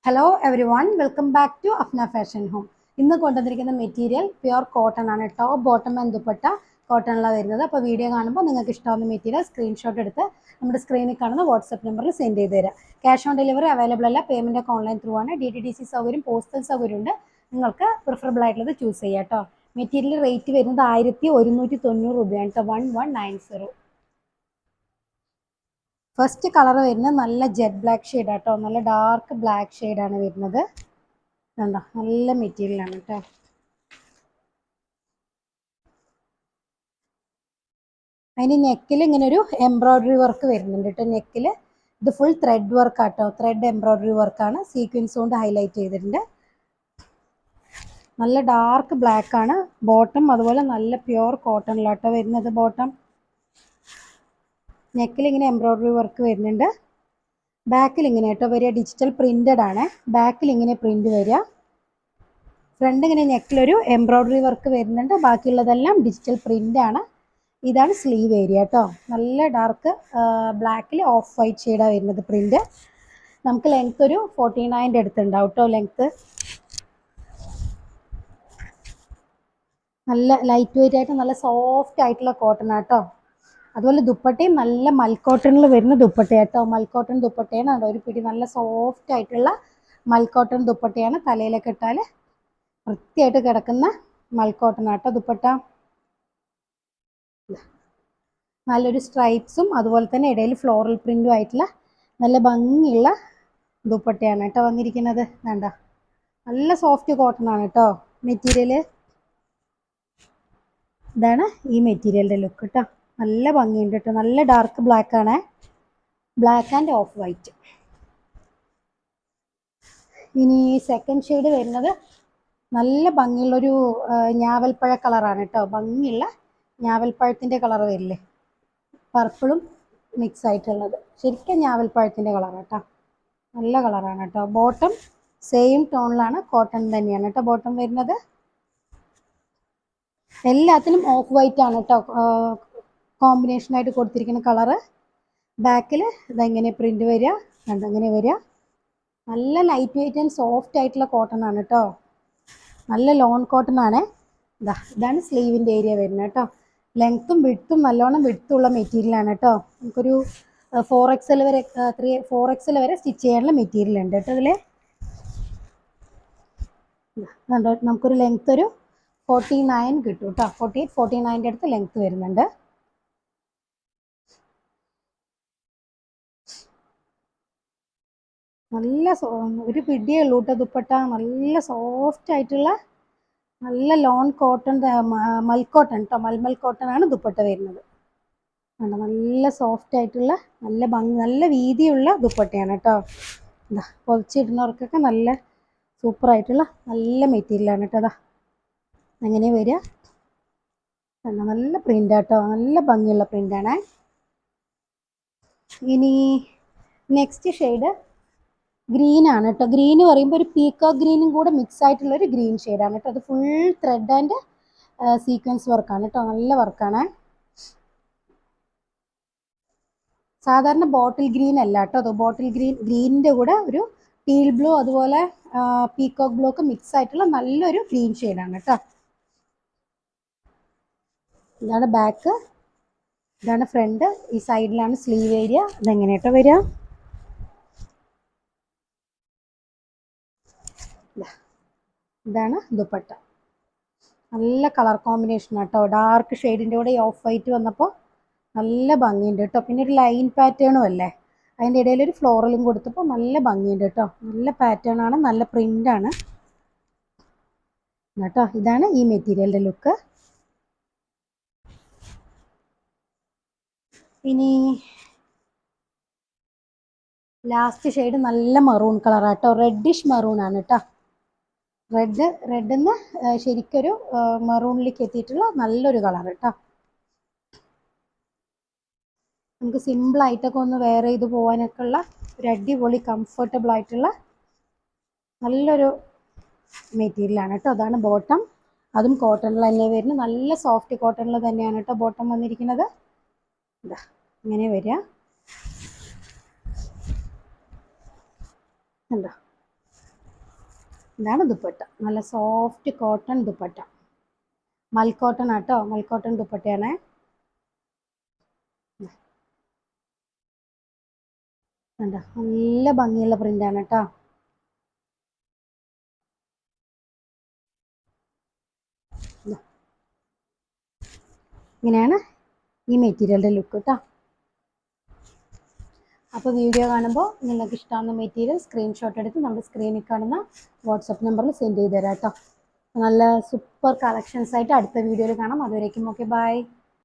Hello everyone, welcome back to Afna fashion home. ഇന്ന് കൊണ്ടുവന്നിരിക്കുന്ന material pure cotton ആണ്. Top bottom and dupatta കോട്ടണിലാണ് വരുന്നത്. അപ്പോൾ വീഡിയോ കാണുമ്പോൾ നിങ്ങൾക്ക് ഇഷ്ടമാവുന്ന മെറ്റീരിയൽ സ്ക്രീൻഷോട്ട് എടുത്ത് നമ്മുടെ സ്ക്രീനിൽ കാണുന്ന വാട്സപ്പ് നമ്പറിൽ സെൻഡ് ചെയ്ത് തരാം. ക്യാഷ് ഓൺ ഡെലിവറി അവൈലബിൾ അല്ല, പേയ്മെൻറ്റ് ഒക്കെ ഓൺലൈൻ ത്രൂ ആണ്. DTDC സൗകര്യം, പോസ്റ്റൽ സൗകര്യം ഉണ്ട്. നിങ്ങൾക്ക് പ്രിഫറബിൾ ആയിട്ടുള്ളത് ചൂസ് ചെയ്യാം കേട്ടോ. മെറ്റീരിയൽ റേറ്റ് വരുന്നത് 1190 രൂപയാണ് കേട്ടോ. 1190. ഫസ്റ്റ് കളർ വരുന്നത് നല്ല ജെറ്റ് ബ്ലാക്ക് ഷെയ്ഡ് ആട്ടോ. നല്ല ഡാർക്ക് ബ്ലാക്ക് ഷെയ്ഡാണ് വരുന്നത്. കണ്ടോ, നല്ല മെറ്റീരിയലാണ് കേട്ടോ. അതിന് നെക്കിൽ ഇങ്ങനെ ഒരു എംബ്രോയ്ഡറി വർക്ക് വരുന്നുണ്ട് കേട്ടോ. നെക്കിൽ ഇത് ഫുൾ ത്രെഡ് വർക്ക് ആട്ടോ. ത്രെഡ് എംബ്രോയ്ഡറി വർക്കാണ്, സീക്വൻസ് കൊണ്ട് ഹൈലൈറ്റ് ചെയ്തിട്ടുണ്ട്. നല്ല ഡാർക്ക് ബ്ലാക്ക് ആണ് ബോട്ടം. അതുപോലെ നല്ല പ്യുർ കോട്ടണിലാട്ടോ വരുന്നത് ബോട്ടം. നെക്കിൽ ഇങ്ങനെ എംബ്രോയ്ഡറി വർക്ക് വരുന്നുണ്ട്. ബാക്കിൽ ഇങ്ങനെ കേട്ടോ വരിക, ഡിജിറ്റൽ പ്രിന്റഡ് ആണ്. ബാക്കിൽ ഇങ്ങനെ പ്രിന്റ് വരിക. ഫ്രണ്ട് ഇങ്ങനെ നെക്കിലൊരു എംബ്രോയ്ഡറി വർക്ക് വരുന്നുണ്ട്. ബാക്കിയുള്ളതെല്ലാം ഡിജിറ്റൽ പ്രിന്റ് ആണ്. ഇതാണ് സ്ലീവ് ഏരിയ കേട്ടോ. നല്ല ഡാർക്ക് ബ്ലാക്കിൽ ഓഫ് വൈറ്റ് ഷെയ്ഡാണ് വരുന്നത് പ്രിന്റ്. നമുക്ക് ലെങ്ത് ഒരു 49 അടുത്തുണ്ടാവും കേട്ടോ. ലെങ്ത് നല്ല ലൈറ്റ് വെയിറ്റ് ആയിട്ട് നല്ല സോഫ്റ്റ് ആയിട്ടുള്ള കോട്ടൺ ആട്ടോ. അതുപോലെ ദുപ്പട്ടയും നല്ല മൽക്കോട്ടണിൽ വരുന്ന ദുപ്പട്ടയാട്ടോ. മൽക്കോട്ടൺ ദുപ്പട്ടയാണ്. അവിടെ ഒരു പിടി നല്ല സോഫ്റ്റ് ആയിട്ടുള്ള മൽക്കോട്ടൺ ദുപ്പട്ടയാണ്. തലയിലൊക്കെ ഇട്ടാൽ വൃത്തിയായിട്ട് കിടക്കുന്ന മൽക്കോട്ടൺ ആട്ടോ ദുപ്പട്ട. നല്ലൊരു സ്ട്രൈപ്സും അതുപോലെ തന്നെ ഇടയിൽ ഫ്ലോറൽ പ്രിന്റും ആയിട്ടുള്ള നല്ല ഭംഗിയുള്ള ദുപ്പട്ടയാണ് കേട്ടോ വന്നിരിക്കുന്നത്. വേണ്ട, നല്ല സോഫ്റ്റ് കോട്ടൺ ആണ് കേട്ടോ മെറ്റീരിയൽ. ഇതാണ് ഈ മെറ്റീരിയലിൻ്റെ ലുക്ക് കേട്ടോ. നല്ല ഭംഗിയുണ്ട് കേട്ടോ. നല്ല ഡാർക്ക് ബ്ലാക്ക് ആണ്, ബ്ലാക്ക് ആൻഡ് ഓഫ് വൈറ്റ്. ഇനി സെക്കൻഡ് ഷെയ്ഡ് വരുന്നത് നല്ല ഭംഗിയുള്ളൊരു ഞാവൽപ്പഴ കളറാണ് കേട്ടോ. ഭംഗിയുള്ള ഞാവൽപ്പഴത്തിൻ്റെ കളർ വരില്ലേ, പർപ്പിളും മിക്സ് ആയിട്ടുള്ളത്. ശരിക്കും ഞാവൽപ്പഴത്തിൻ്റെ കളർ കേട്ടോ. നല്ല കളറാണ് കേട്ടോ. ബോട്ടം സെയിം ടോണിലാണ്, കോട്ടൺ തന്നെയാണ് കേട്ടോ ബോട്ടം വരുന്നത്. എല്ലാത്തിനും ഓഫ് വൈറ്റ് ആണ് കേട്ടോ കോമ്പിനേഷനായിട്ട് കൊടുത്തിരിക്കുന്ന കളറ്. ബാക്കിൽ ഇതെങ്ങനെ പ്രിന്റ് വരിക, കണ്ടങ്ങനെ വരിക. നല്ല ലൈറ്റ് വെയിറ്റ് ആൻഡ് സോഫ്റ്റ് ആയിട്ടുള്ള കോട്ടൺ ആണ് കേട്ടോ. നല്ല ലോൺ കോട്ടൺ ആണ്. ഇതാണ് സ്ലീവിൻ്റെ ഏരിയ വരുന്നത് കേട്ടോ. ലെങ്ത്തും വിഡ്ത്തും നല്ലോണം വിഡ്ത്തുള്ള മെറ്റീരിയലാണ് കേട്ടോ. നമുക്കൊരു 4XL വരെ 4XL വരെ സ്റ്റിച്ച് ചെയ്യാനുള്ള മെറ്റീരിയൽ ഉണ്ട് കേട്ടോ ഇതിൽ. നമുക്കൊരു ലെങ്ത് ഒരു 49 കിട്ടും കേട്ടോ. 48, 49 അടുത്ത് ലെങ്ത് വരുന്നുണ്ട്. നല്ല ഒരു പിടിയേ ഉള്ളൂ കേട്ടോ ദുപ്പട്ട. നല്ല സോഫ്റ്റ് ആയിട്ടുള്ള നല്ല ലോൺ കോട്ടൺ, മൽക്കോട്ടൺ കേട്ടോ. മൽമൽ കോട്ടൺ ആണ് ദുപ്പട്ട വരുന്നത്. നല്ല സോഫ്റ്റ് ആയിട്ടുള്ള നല്ല ഭംഗി, നല്ല വീതിയുള്ള ദുപ്പട്ടയാണ് കേട്ടോ. പൊതിച്ചിടുന്നവർക്കൊക്കെ നല്ല സൂപ്പറായിട്ടുള്ള നല്ല മെറ്റീരിയലാണ് കേട്ടോ. അങ്ങനെ വരിക. നല്ല പ്രിന്റ് കേട്ടോ. നല്ല ഭംഗിയുള്ള പ്രിന്റാണ്. ഇനി നെക്സ്റ്റ് ഷെയ്ഡ് ഗ്രീൻ ആണ് കേട്ടോ. ഗ്രീൻ പറയുമ്പോൾ ഒരു പീക്കോക്ക് ഗ്രീനും കൂടെ മിക്സ് ആയിട്ടുള്ള ഒരു ഗ്രീൻ ഷെയ്ഡാണ് കേട്ടോ. അത് ഫുൾ ത്രെഡ് ആൻഡ് സീക്വൻസ് വർക്കാണ് കേട്ടോ. നല്ല വർക്കാണ്. സാധാരണ ബോട്ടിൽ ഗ്രീൻ അല്ല കേട്ടോ. അത് ബോട്ടിൽ ഗ്രീനിൻ്റെ കൂടെ ഒരു ടീൽ ബ്ലൂ അതുപോലെ പീക്കോക്ക് ബ്ലൂ ഒക്കെ മിക്സ് ആയിട്ടുള്ള നല്ലൊരു ഗ്രീൻ ഷെയ്ഡാണ് കേട്ടോ. ഇതാണ് ബാക്ക്, ഇതാണ് ഫ്രണ്ട്. ഈ സൈഡിലാണ് സ്ലീവ് ഏരിയ. ഇതെങ്ങനെ കേട്ടോ വരിക. ഇതാണ് ദുപ്പട്ട. നല്ല കളർ കോമ്പിനേഷൻ കേട്ടോ. ഡാർക്ക് ഷെയ്ഡിൻ്റെ കൂടെ ഈ ഓഫ് വൈറ്റ് വന്നപ്പോൾ നല്ല ഭംഗിയുണ്ട് കേട്ടോ. പിന്നെ ഒരു ലൈൻ പാറ്റേണും അല്ലേ, അതിൻ്റെ ഇടയിൽ ഒരു ഫ്ലോറലും കൊടുത്തപ്പോൾ നല്ല ഭംഗിയുണ്ട് കേട്ടോ. നല്ല പാറ്റേൺ ആണ്, നല്ല പ്രിന്റ് ആണ് കേട്ടോ. ഇതാണ് ഈ മെറ്റീരിയലിൻ്റെ ലുക്ക്. ഇനി ലാസ്റ്റ് ഷെയ്ഡ് നല്ല മെറൂൺ കളറാട്ടോ. റെഡിഷ് മെറൂൺ ആണ് കേട്ടോ. റെഡിന്ന് ശരിക്കൊരു മെറൂണിലേക്ക് എത്തിയിട്ടുള്ള നല്ലൊരു കളർ കേട്ടോ. നമുക്ക് സിമ്പിളായിട്ടൊക്കെ ഒന്ന് വെയർ ചെയ്ത് പോകാനൊക്കെ ഉള്ള ഒരു അടിപൊളി കംഫർട്ടബിൾ ആയിട്ടുള്ള നല്ലൊരു മെറ്റീരിയലാണ് കേട്ടോ. അതാണ് ബോട്ടം. അതും കോട്ടണിൽ തന്നെ വരുന്നത്. നല്ല സോഫ്റ്റ് കോട്ടണിൽ തന്നെയാണ് കേട്ടോ ബോട്ടം വന്നിരിക്കുന്നത്. ഇങ്ങനെ വരിക. എന്താ ഇതാണ് ദുപ്പട്ട. നല്ല സോഫ്റ്റ് കോട്ടൺ ദുപ്പട്ട. മൽക്കോട്ടൺ ആട്ടോ, മൽക്കോട്ടൺ ദുപ്പട്ടയാണേ. കണ്ടോ, നല്ല ഭംഗിയുള്ള പ്രിന്റാണ് കേട്ടോ. ഇങ്ങനെയാണ് ഈ മെറ്റീരിയലിൻ്റെ ലുക്ക് കേട്ടോ. അപ്പോൾ വീഡിയോ കാണുമ്പോൾ നിങ്ങൾക്ക് ഇഷ്ടമാകുന്ന മെറ്റീരിയൽ സ്ക്രീൻഷോട്ട് എടുത്ത് നമ്മുടെ സ്ക്രീനിൽ കാണുന്ന വാട്സപ്പ് നമ്പറിൽ സെൻഡ് ചെയ്ത് തരാം കേട്ടോ. നല്ല സൂപ്പർ കളക്ഷൻസ് ആയിട്ട് അടുത്ത വീഡിയോയിൽ കാണാം. അതുവരേക്കും ഓക്കെ, ബൈ.